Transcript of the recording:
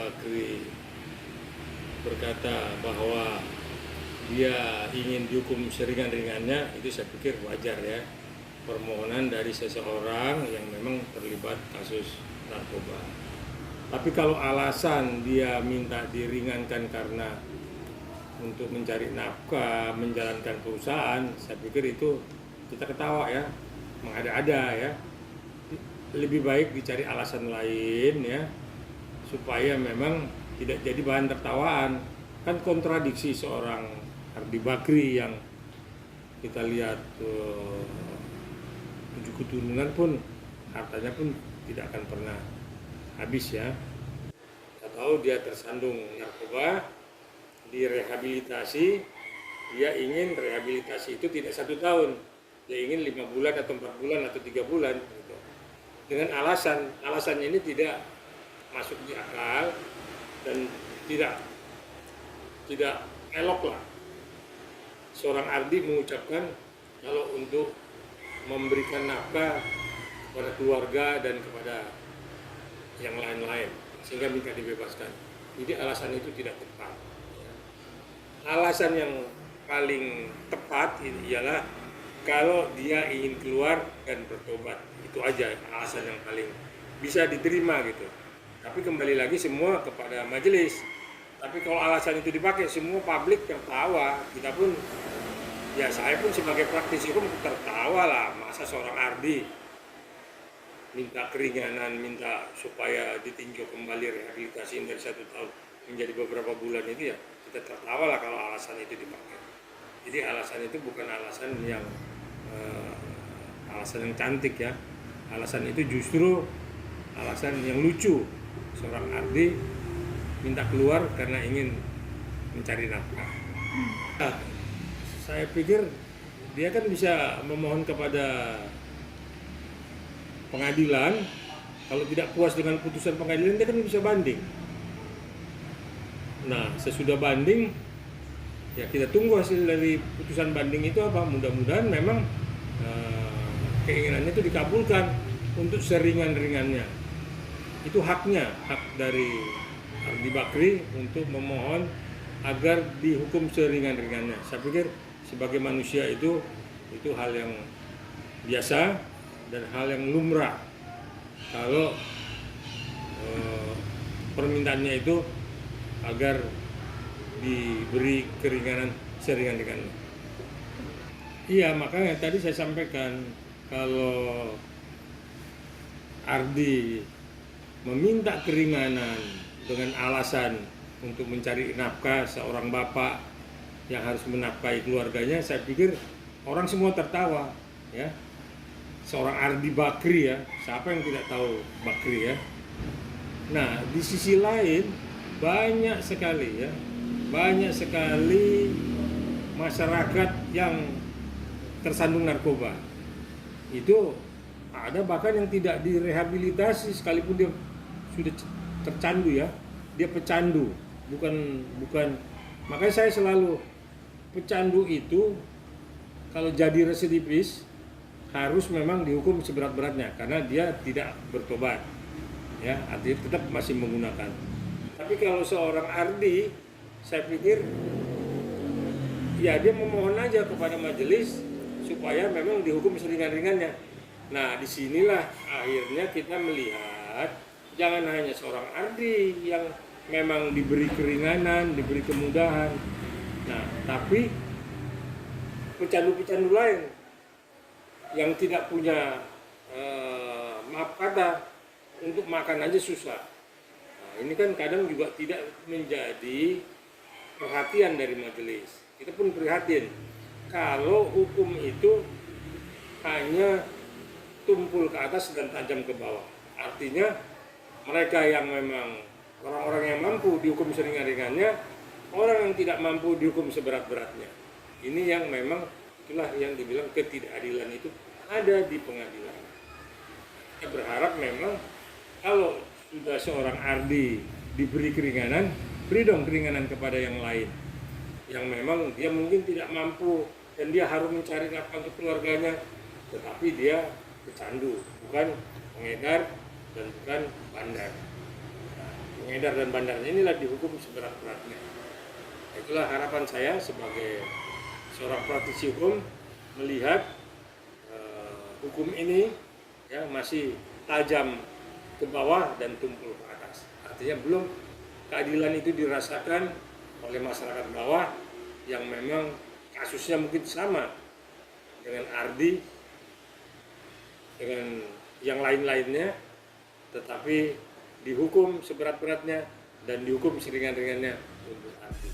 Bakri berkata bahwa dia ingin dihukum seringan-ringannya, itu saya pikir wajar ya, permohonan dari seseorang yang memang terlibat kasus narkoba. Tapi kalau alasan dia minta diringankan karena untuk mencari nafkah, menjalankan perusahaan, saya pikir itu kita ketawa ya, mengada-ada ya. Lebih baik dicari alasan lain ya, supaya memang tidak jadi bahan tertawaan. Kan kontradiksi seorang Ardi Bakri yang kita lihat 7 keturunan pun hartanya pun tidak akan pernah habis ya. Kita tahu dia tersandung narkoba, direhabilitasi, dia ingin rehabilitasi itu tidak 1 tahun, dia ingin 5 bulan atau 4 bulan atau 3 bulan gitu. Dengan alasannya ini tidak masuk di akal dan tidak elok lah seorang Ardi mengucapkan kalau untuk memberikan nafkah kepada keluarga dan kepada yang lain-lain sehingga minta dibebaskan. Jadi alasan itu tidak tepat. Alasan yang paling tepat ialah kalau dia ingin keluar dan bertobat, itu aja alasan yang paling bisa diterima gitu. Tapi kembali lagi semua kepada majelis. Tapi kalau alasan itu dipakai, semua publik tertawa. Kita pun, ya saya pun sebagai praktisi hukum tertawa lah. Masa seorang Ardi minta keringanan, minta supaya ditinjau kembali rehabilitasi dari 1 tahun menjadi beberapa bulan itu ya, kita tertawa lah kalau alasan itu dipakai. Jadi alasan itu bukan alasan yang cantik ya. Alasan itu justru alasan yang lucu. Seorang Ardi minta keluar karena ingin mencari nafkah. Nah, saya pikir dia kan bisa memohon kepada pengadilan. Kalau tidak puas dengan putusan pengadilan, dia kan bisa banding. Nah, sesudah banding, ya kita tunggu hasil dari putusan banding itu apa. Mudah-mudahan memang keinginannya itu dikabulkan untuk seringan-ringannya. Itu haknya, hak dari Ardi Bakri untuk memohon agar dihukum seringan-ringannya. Saya pikir sebagai manusia itu hal yang biasa dan hal yang lumrah. Kalau permintaannya itu agar diberi keringanan seringan-ringannya. Iya, makanya tadi saya sampaikan kalau Ardi meminta keringanan dengan alasan untuk mencari nafkah, seorang bapak yang harus menafkahi keluarganya, saya pikir orang semua tertawa ya. Seorang Ardi Bakri ya, siapa yang tidak tahu Bakri ya. Nah, di sisi lain banyak sekali masyarakat yang tersandung narkoba. Itu ada bahkan yang tidak direhabilitasi sekalipun dia sudah tercandu ya. Dia pecandu, bukan. Makanya saya selalu, pecandu itu kalau jadi residivis harus memang dihukum seberat-beratnya karena dia tidak bertobat. Ya, artinya tetap masih menggunakan. Tapi kalau seorang Ardi, saya pikir ya dia memohon aja kepada majelis supaya memang dihukum seringan-ringannya. Nah, disinilah akhirnya kita melihat jangan hanya seorang Ardi yang memang diberi keringanan, diberi kemudahan. Nah, tapi pecandu-pecandu lain yang tidak punya maaf kata, untuk makan aja susah. Nah, ini kan kadang juga tidak menjadi perhatian dari majelis. Kita pun prihatin kalau hukum itu hanya tumpul ke atas dan tajam ke bawah. Artinya mereka yang memang orang-orang yang mampu dihukum seringan-ringannya, orang yang tidak mampu dihukum seberat-beratnya. Ini yang memang itulah yang dibilang ketidakadilan itu ada di pengadilan. Kita berharap memang kalau sudah seorang Ardi diberi keringanan, beri dong keringanan kepada yang lain yang memang dia mungkin tidak mampu dan dia harus mencari nafkah untuk keluarganya, tetapi dia pecandu, bukan pengedar dan bukan bandar. Nah, pengedar dan bandarnya inilah dihukum seberat-beratnya. Itulah harapan saya sebagai seorang praktisi hukum melihat hukum ini ya masih tajam ke bawah dan tumpul ke atas. Artinya belum keadilan itu dirasakan oleh masyarakat bawah yang memang kasusnya mungkin sama dengan Ardi, dengan yang lain-lainnya, tetapi dihukum seberat-beratnya dan dihukum seringan-ringannya untuk Ardi.